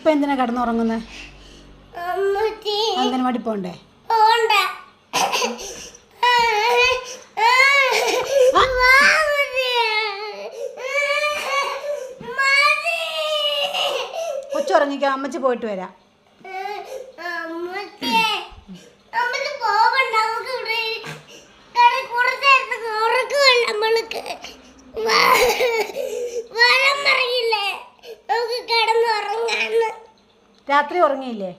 ഇപ്പൊ എന്തിനാ കിടന്നുറങ്ങുന്നത്? അംഗനവാടി പോണ്ടേ? കൊച്ചുറങ്ങിക്കോ, അമ്മച്ചി പോയിട്ട് വരാം. രാത്രി ഉറങ്ങിയില്ലേ?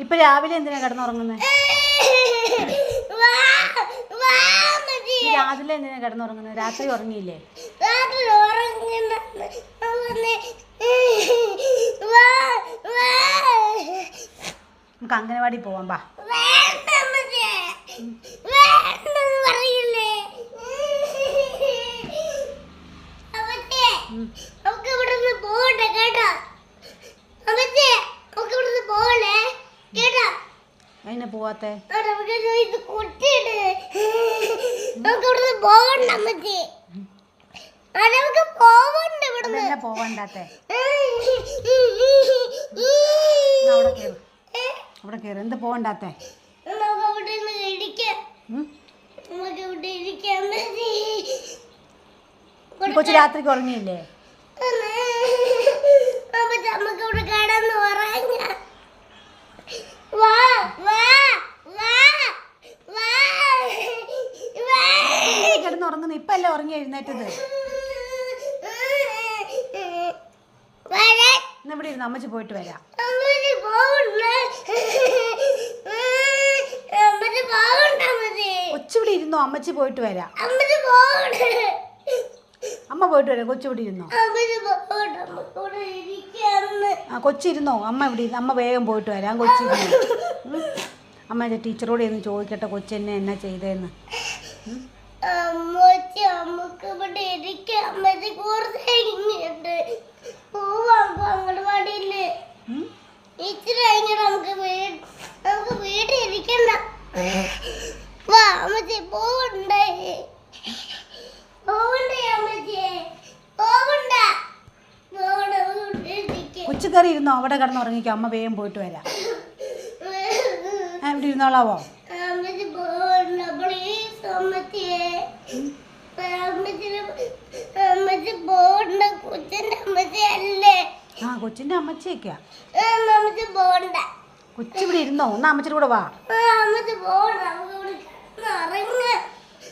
ഇപ്പൊ രാവിലെ എന്തിനാ കിടന്നുറങ്ങുന്നത്? രാവിലെ എന്തിനാ കിടന്നുറങ്ങുന്നത്? രാത്രി ഉറങ്ങിയില്ലേ? നമുക്ക് അംഗനവാടി പോവാം. ബാ. അതിനെ പോവാത്തെ? പോവണ്ടാത്തെ? അവിടെ കേറ്. എന്ത് പോവണ്ടാത്തെ? കൊച്ചു രാത്രിക്ക് ഉറങ്ങിയില്ലേ? കിടന്നുറങ്ങുന്നു. ഇപ്പൊ അല്ലേ ഉറങ്ങി എഴുന്നേറ്റത്? ഇവിടെ ഇരുന്ന് അമ്മച്ചി പോയിട്ട് വരാം. കൊച്ചിവിടെ ഇരുന്നോ? അമ്മച്ചി പോയിട്ട് വരാം. അമ്മ പോയിട്ട് വരാം. കൊച്ചിവിടെ ഇരുന്നോ? ആ, കൊച്ചിരുന്നോ? അമ്മ ഇവിടെ ഇരുന്ന്. അമ്മ വേഗം പോയിട്ട് വരാം. കൊച്ചിരുന്നോ? അമ്മ ടീച്ചറോട് ഒന്ന് ചോദിക്കട്ടെ കൊച്ചെന്നെ എന്നാ ചെയ്തതെന്ന്. കൊച്ചു കയറി ഇരുന്നോ? അവിടെ കിടന്നുറങ്ങിക്കോ. അമ്മ വേഗം പോയിട്ട് വരാം. ഇവിടെ ഇരുന്നോളാവോ? ആ, കൊച്ചിന്റെ അമ്മച്ചിയൊക്കെയാ. കൊച്ചിവിടെ ഇരുന്നോ? ഒന്ന് അമ്മച്ചിയുടെ കൂടെ വാ.